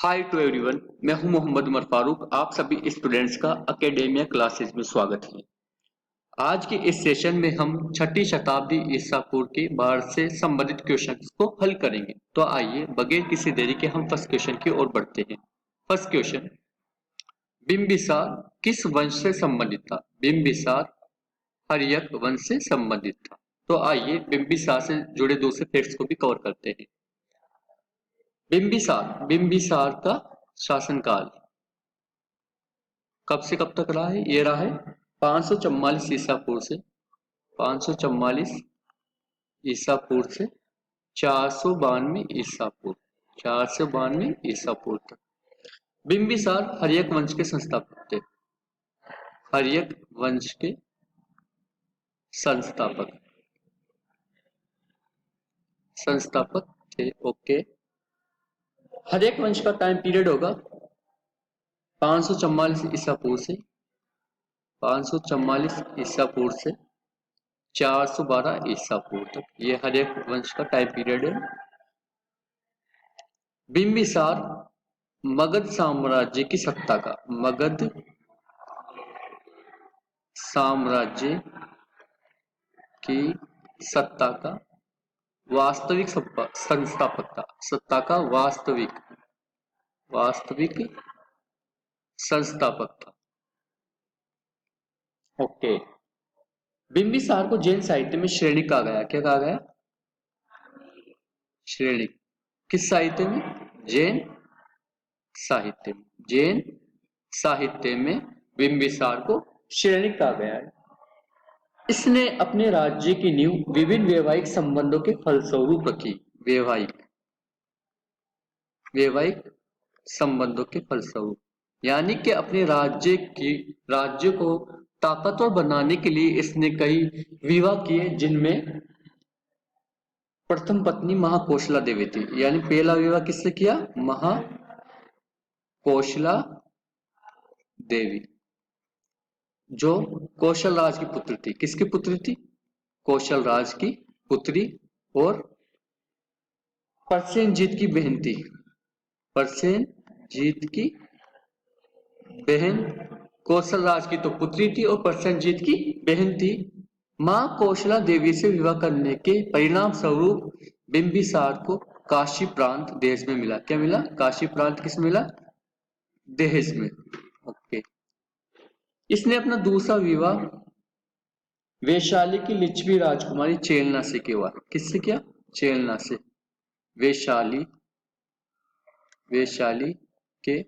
Hi to everyone, मैं हूं मोहम्मद उमर फारूक। आप सभी स्टूडेंट्स का एकेडेमिया क्लासेस में स्वागत है। आज के इस सेशन में हम छठी शताब्दी ईसा पूर्व के भारत से संबंधित क्वेश्चंस को हल करेंगे। तो आइए बगैर किसी देरी के हम फर्स्ट क्वेश्चन की ओर बढ़ते हैं। फर्स्ट क्वेश्चन, बिंबिसार किस वंश से संबंधित था? बिंबिसार हर्यक वंश से संबंधित था। तो आइए बिंबिसार से जुड़े दूसरे फैक्ट्स को भी कवर करते हैं। बिंबिसार का शासनकाल कब से कब तक रहा है? ये रहा है 544 ईसा पूर्व से 544 ईसा पूर्व से 492 ईसा पूर्व 492 ईसा पूर्व तक। बिंबिसार हर्यक वंश के संस्थापक थे। हर्यक वंश के संस्थापक थे। ओके, हर्यक वंश का टाइम पीरियड होगा 544 ईसा पूर्व से 544 ईसा पूर्व से 412 ईसा पूर्व तक। ये हर्यक वंश का टाइम पीरियड है। बिंबिसार मगध साम्राज्य की सत्ता का मगध साम्राज्य की सत्ता का वास्तविक संस्थापक था। सत्ता का वास्तविक संस्थापक था। ओके, बिंबिसार को जैन साहित्य में श्रेणी कहा गया। क्या कहा गया? श्रेणी। किस साहित्य में? जैन साहित्य में। जैन साहित्य में बिंबिसार को श्रेणी कहा गया है। इसने अपने राज्य की नींव विभिन्न वैवाहिक संबंधों के फलस्वरूप रखी। वैवाहिक संबंधों के फलस्वरूप, यानी कि अपने राज्य को ताकतवर बनाने के लिए इसने कई विवाह किए, जिनमें प्रथम पत्नी महाकोशला देवी थी। यानी पहला विवाह किससे किया? महाकोशला देवी, जो कौशल राज की पुत्री थी। किसकी पुत्री थी? कौशल राज की पुत्री, और परसेनजीत की बहन थी। परसेनजीत की बहन कौशल राज की तो पुत्री थी और परसेनजीत की बहन थी। मां कौशला देवी से विवाह करने के परिणाम स्वरूप बिंबिसार को काशी प्रांत देश में मिला। क्या मिला? काशी प्रांत किस मिला? देश में। ओके, इसने अपना दूसरा विवाह वैशाली की लिच्छवी राजकुमारी चेलना से किया। किससे किया? चेलना से। वैशाली के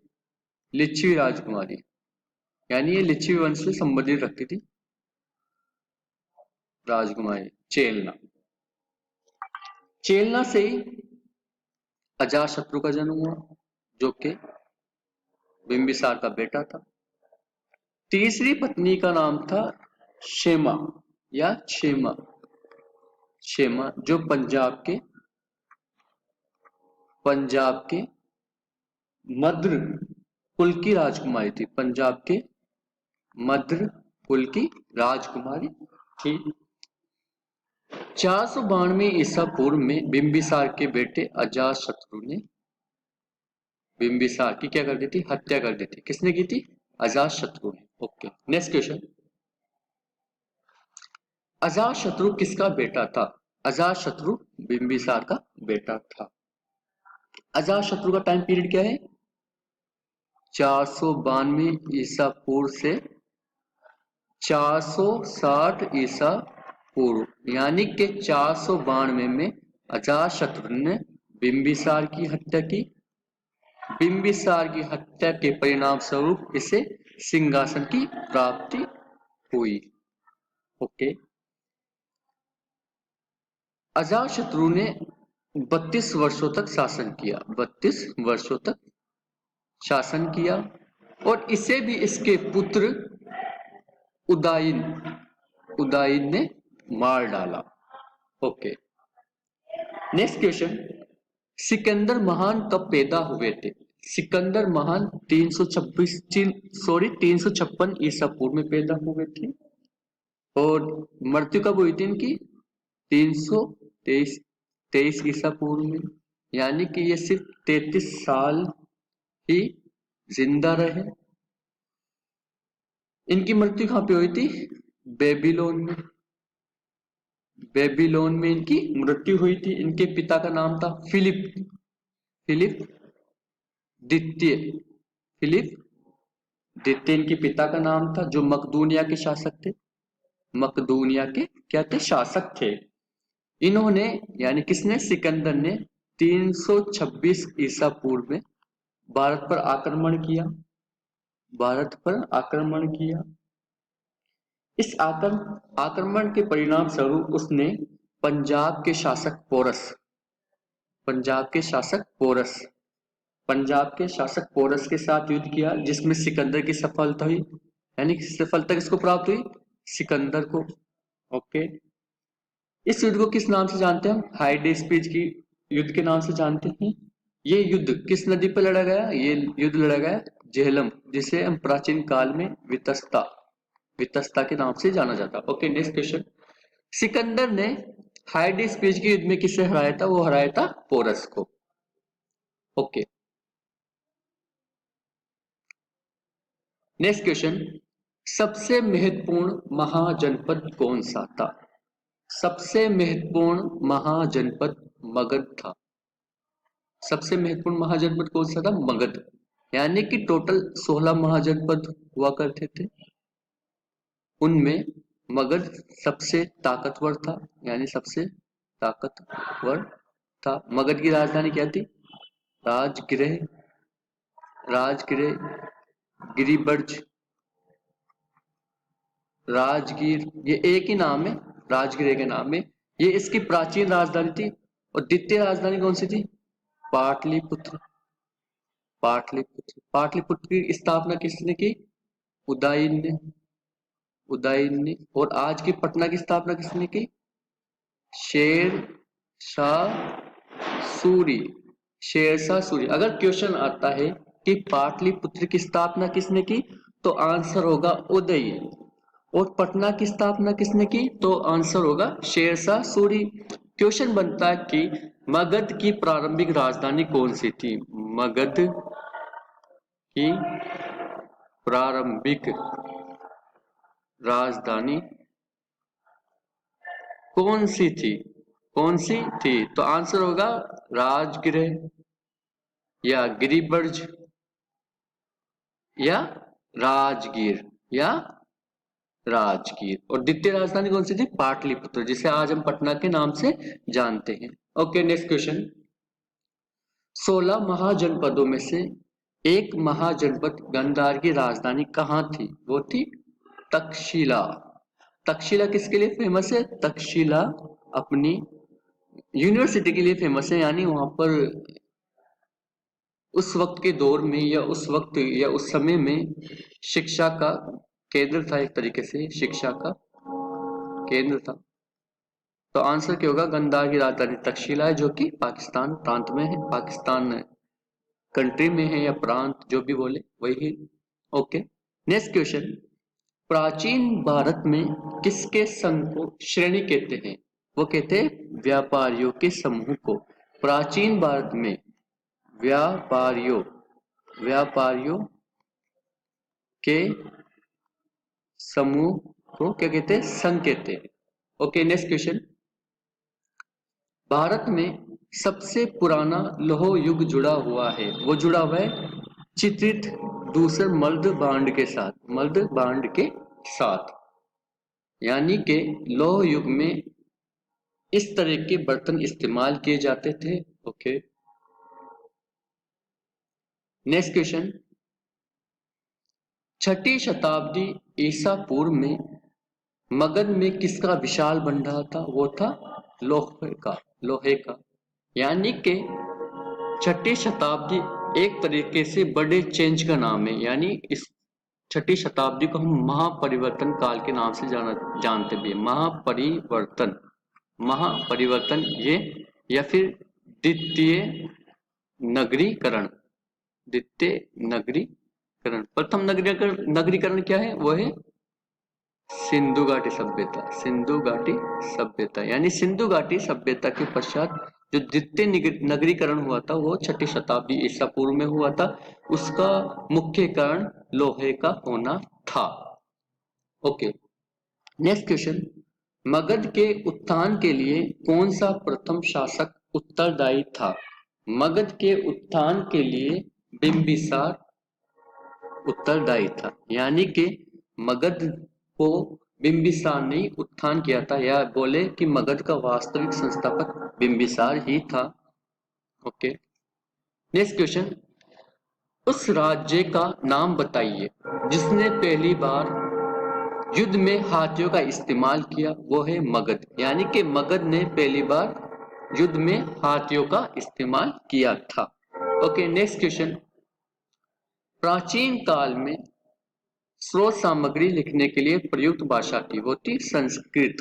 लिच्छवी राजकुमारी, यानी ये लिच्छवी वंश से संबंधित रखती थी राजकुमारी चेलना से ही अजातशत्रु का जन्म हुआ, जो कि बिंबिसार का बेटा था। तीसरी पत्नी का नाम था क्षेमा या क्षेमा, जो पंजाब के मद्र कुल की राजकुमारी थी। पंजाब के मद्र कुल की राजकुमारी थी। 492 ईसा पूर्व में बिंबिसार के बेटे अजातशत्रु ने बिंबिसार की क्या कर दी थी? हत्या कर दी थी। किसने की थी? अजातशत्रु ने। ओके, नेक्स्ट क्वेश्चन, अजातशत्रु किसका बेटा था? अजातशत्रु बिंबिसार का बेटा था। अजातशत्रु का टाइम पीरियड क्या है? 492 ईसा पूर्व से 460 ईसा पूर्व, यानी कि 492 में अजातशत्रु ने बिंबिसार की हत्या की। बिंबिसार की हत्या के परिणाम स्वरूप इसे सिंहासन की प्राप्ति हुई। ओके, अजातशत्रु ने 32 वर्षों तक शासन किया। 32 वर्षों तक शासन किया, और इसे भी इसके पुत्र उदाइन ने मार डाला। ओके, नेक्स्ट क्वेश्चन, सिकंदर महान कब पैदा हुए थे? सिकंदर महान 356 ईसा पूर्व में पैदा हुए थे, और मृत्यु कब हुई थी इनकी? 323 ईसा पूर्व में। यानी कि ये सिर्फ 33 साल ही जिंदा रहे। इनकी मृत्यु कहाँ पे हुई थी? बेबीलोन में। बेबीलोन में इनकी मृत्यु हुई थी। इनके पिता का नाम था फिलिप। फिलिप द्वितीय। फिलिप द्वितीय इनके पिता का नाम था, जो मकदूनिया के शासक थे। मकदूनिया के क्या थे? शासक थे। इन्होंने यानी किसने? सिकंदर ने 326 ईसा पूर्व में भारत पर आक्रमण किया। भारत पर आक्रमण किया। इस आक्रमण के परिणाम स्वरूप उसने पंजाब के शासक पोरस पंजाब के शासक पोरस पंजाब के शासक पोरस के साथ युद्ध किया, जिसमें सिकंदर की सफलता हुई। यानी कि सफलता किसको प्राप्त हुई? सिकंदर को। ओके। इस युद्ध को किस नाम से जानते हैं हम? हाइडेस्पिज की युद्ध के नाम से जानते हैं। ये युद्ध किस नदी पर लड़ा गया? ये युद्ध लड़ा गया झेलम, जिसे हम प्राचीन काल में वितस्ता वितस्ता के नाम से जाना जाता। Okay, next question. सिकंदर ने हाइडेस्पिज के युद्ध में किसे हराया था? वो हराया था पोरस को। Okay, next question. सबसे महत्वपूर्ण महाजनपद कौन सा था? सबसे महत्वपूर्ण महाजनपद मगध था। सबसे महत्वपूर्ण महाजनपद कौन सा था? मगध। यानी कि टोटल 16 महाजनपद हुआ करते थे। उनमें मगध सबसे ताकतवर था, यानी सबसे ताकतवर था। मगध की राजधानी क्या थी? राजगृह, राजगृह, गिरिबर्ज, राजगीर, ये एक ही नाम है, राजगृह के नाम में। ये इसकी प्राचीन राजधानी थी। और द्वितीय राजधानी कौन सी थी? पाटलिपुत्र। पाटलिपुत्र। पाटलिपुत्र की स्थापना किसने की? उदयन ने। उदयन ने। और आज की पटना की स्थापना किसने की? शेर शाह सूरी। शेर शाह सूरी। अगर क्वेश्चन आता है कि पाटलिपुत्र की स्थापना किसने की, तो आंसर होगा उदयन। और पटना की स्थापना किसने की? तो आंसर होगा शेरशाह सूरी। क्वेश्चन बनता है कि मगध की प्रारंभिक राजधानी कौन सी थी? मगध की प्रारंभिक राजधानी कौन सी थी? कौन सी थी? तो आंसर होगा राजगृह, या गिरिबर्ज, या राजगीर, या राजगीर। और द्वितीय राजधानी कौन सी थी? पाटलिपुत्र, जिसे आज हम पटना के नाम से जानते हैं। Okay, next question. 16 महाजनपदों में से एक महाजनपद गांधार की राजधानी कहाँ थी? वो थी तक्षशिला। तक्षशिला किसके लिए फेमस है? तक्षशिला अपनी यूनिवर्सिटी के लिए फेमस है। यानी वहां पर उस वक्त के दौर में, या उस वक्त या उस समय में शिक्षा का केंद्र था। एक तरीके से शिक्षा का केंद्र था। तो आंसर क्या होगा? गांधार की राजधानी तक्षशिला है, जो कि पाकिस्तान प्रांत में है। पाकिस्तान कंट्री में है, या प्रांत, जो भी बोले वही है। Okay, next question. प्राचीन भारत में किसके संघ को श्रेणी कहते हैं? वो कहते हैं व्यापारियों के समूह को। प्राचीन भारत में व्यापारियों व्यापारियों के समूह को क्या कहते हैं? संघ कहते हैं। Okay, next question. भारत में सबसे पुराना लौह युग जुड़ा हुआ है। वो जुड़ा हुआ है चित्रित दूसरे मल्द बांड के साथ। मल्द बांड के साथ। यानी कि लौह युग में इस तरह के बर्तन इस्तेमाल किए जाते थे। Okay, next question. 6ठी शताब्दी ईसा पूर्व में मगध में किसका विशाल भंडार था? वो था लोहे का। यानी कि 6ठी शताब्दी एक तरीके से बड़े चेंज का नाम है। यानी इस 6ठी शताब्दी को हम महापरिवर्तन काल के नाम से जानते भी हैं। महापरिवर्तन ये, या फिर द्वितीय नगरीकरण। द्वितीय नगरीकरण। प्रथम नगरीकरण क्या है? वो है सिंधु घाटी सभ्यता। सिंधु घाटी सभ्यता, यानी सिंधु घाटी सभ्यता के पश्चात जो द्वितीय नगरीकरण हुआ था वो 6ठी शताब्दी ईसा पूर्व में हुआ था। उसका मुख्य कारण लोहे का होना था। ओके, नेक्स्ट क्वेश्चन, मगध के उत्थान के लिए कौन सा प्रथम शासक उत्तरदायी था? मगध के उत्थान के लिए बिंबिसार उत्तरदायी था, यानी कि मगध को बिंबिसार ने उत्थान किया था, या बोले कि मगध का वास्तविक संस्थापक बिंबिसार ही था। ओके, नेक्स्ट क्वेश्चन, उस राज्य का नाम बताइए जिसने पहली बार युद्ध में हाथियों का इस्तेमाल किया। वो है मगध, यानी कि मगध ने पहली बार युद्ध में हाथियों का इस्तेमाल किया था। ओके, नेक्स्ट क्वेश्चन, प्राचीन काल में स्रोत सामग्री लिखने के लिए प्रयुक्त भाषा थी, वो थी संस्कृत।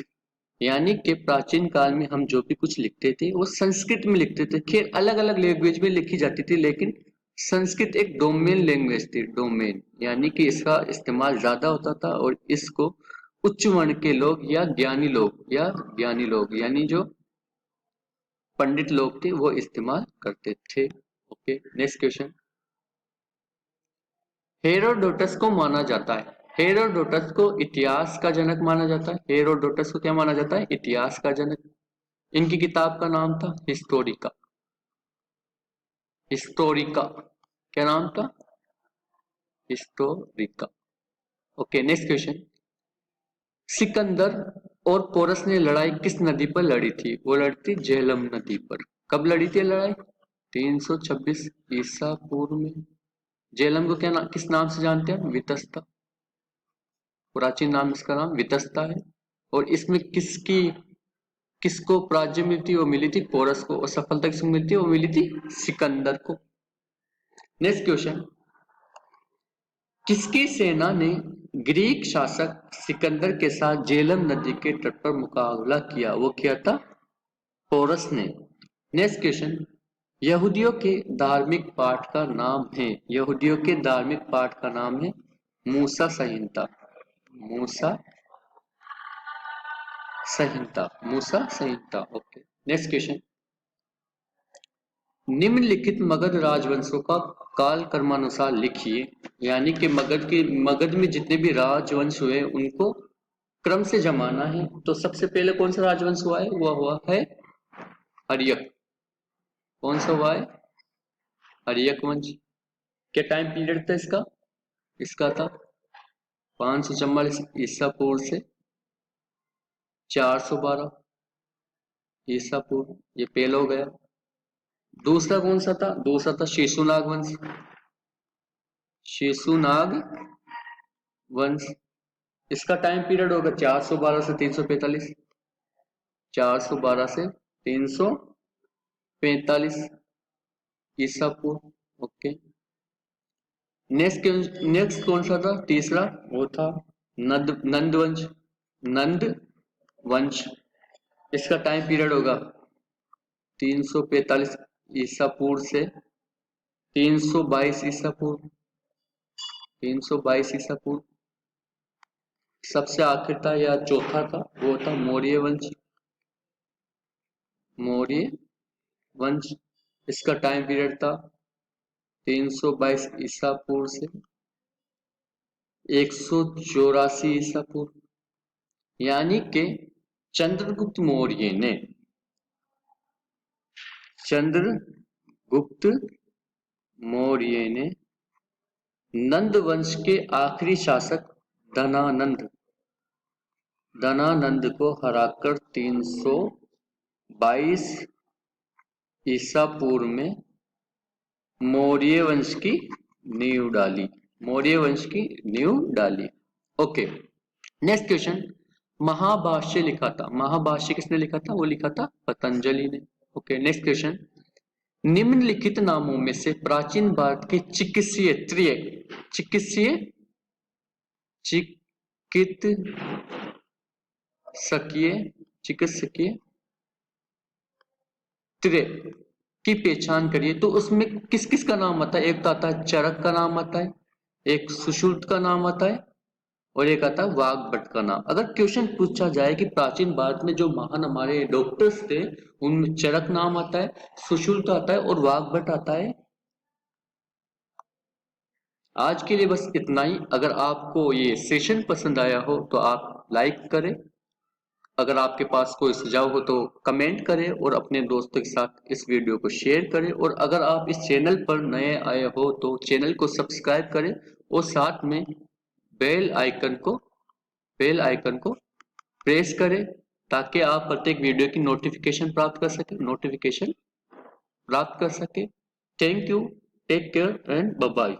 यानी कि प्राचीन काल में हम जो भी कुछ लिखते थे वो संस्कृत में लिखते थे। खैर अलग अलग लैंग्वेज में लिखी जाती थी, लेकिन संस्कृत एक डोमेन लैंग्वेज थी, डोमेन, यानी कि इसका इस्तेमाल ज्यादा होता था और इसको उच्च वर्ण के लोग या ज्ञानी लोग यानी जो पंडित लोग थे वो इस्तेमाल करते थे। ओके, नेक्स्ट क्वेश्चन, हेरोडोटस को माना जाता है, हेरोडोटस को इतिहास का जनक माना जाता है। हेरोडोटस को क्या माना जाता है? इतिहास का जनक। इनकी किताब का नाम था हिस्टोरिका। हिस्टोरिका, क्या नाम था? Historica. Okay, next question, Sikandar और पोरस ने लड़ाई किस नदी पर लड़ी थी? वो लड़ी थी झेलम नदी पर। कब लड़ी थी लड़ाई? 326 ईसा पूर्व में। झेलम को किस नाम से जानते हैं? वितस्ता, प्राचीन नाम इसका नाम वितस्ता है। और इसमें किसको पराजय मिली थी? वो मिली थी पोरस को। और सफलता किसको मिली थी? वो मिली थी सिकंदर को। नेक्स्ट क्वेश्चन, किसकी सेना ने ग्रीक शासक सिकंदर के साथ झेलम नदी के तट पर मुकाबला किया? वो किया था पोरस ने। नेक्स्ट क्वेश्चन, यहूदियों के धार्मिक पाठ का नाम है, यहूदियों के धार्मिक पाठ का नाम है मूसा संहिता। मूसा संहिता, मूसा संहिता। ओके, नेक्स्ट क्वेश्चन, निम्नलिखित मगध राजवंशों का काल क्रमानुसार लिखिए। यानी कि मगध में जितने भी राजवंश हुए उनको क्रम से जमाना है। तो सबसे पहले कौन सा राजवंश हुआ है? वह हुआ है हर्यक। कौन सा हुआ है? हर्यक वंश। क्या टाइम पीरियड था इसका? इसका था 544 ईसा पूर्व से 412 ईसा पूर्व। ये पहला हो गया। दूसरा कौन सा था? दूसरा था शेषुनाग वंश। शेषुनाग वंश, इसका टाइम पीरियड होगा 412 से 345। 412 से 345 ईसा पूर्व। ओके, नेक्स्ट कौन सा था? तीसरा वो था नंद वंश। नंद वंश, इसका टाइम पीरियड होगा 345 ईसा पूर्व से 322 ईसा पूर्व। 322 ईसा पूर्व। सबसे आखिर था या चौथा था वो था मौर्य वंश। मौर्य वंश, इसका टाइम पीरियड था 322 ईसा पूर्व से 184 ईसा पूर्व। यानी कि चंद्रगुप्त मौर्य ने नंद वंश के आखिरी शासक धनानंद को हराकर 322 ईसा पूर्व में मौर्य वंश की नींव डाली। मौर्य वंश की नींव डाली। ओके, नेक्स्ट क्वेश्चन, महाभाष्य लिखा था, महाभाष्य किसने लिखा था? वो लिखा था पतंजलि ने। ओके, नेक्स्ट क्वेश्चन, निम्नलिखित नामों में से प्राचीन भारत के चिकित्सकीय त्रिय की पहचान करिए। तो उसमें किस किस का नाम आता है? एक तो आता है चरक का नाम आता है, एक सुश्रुत का नाम आता है और एक आता है वाग्भट का नाम। अगर क्वेश्चन पूछा जाए कि प्राचीन भारत में जो महान हमारे डॉक्टर्स थे, उनमें चरक नाम आता है, सुश्रुत आता है और वाग्भट आता है। आज के लिए बस इतना ही। अगर आपको ये सेशन पसंद आया हो तो आप लाइक करें, अगर आपके पास कोई सुझाव हो तो कमेंट करें और अपने दोस्तों के साथ इस वीडियो को शेयर करें। और अगर आप इस चैनल पर नए आए हो तो चैनल को सब्सक्राइब करें और साथ में बेल आइकन को बेल आइकन को प्रेस करें, ताकि आप प्रत्येक वीडियो की नोटिफिकेशन प्राप्त कर सके। Thank you, take care and bye bye.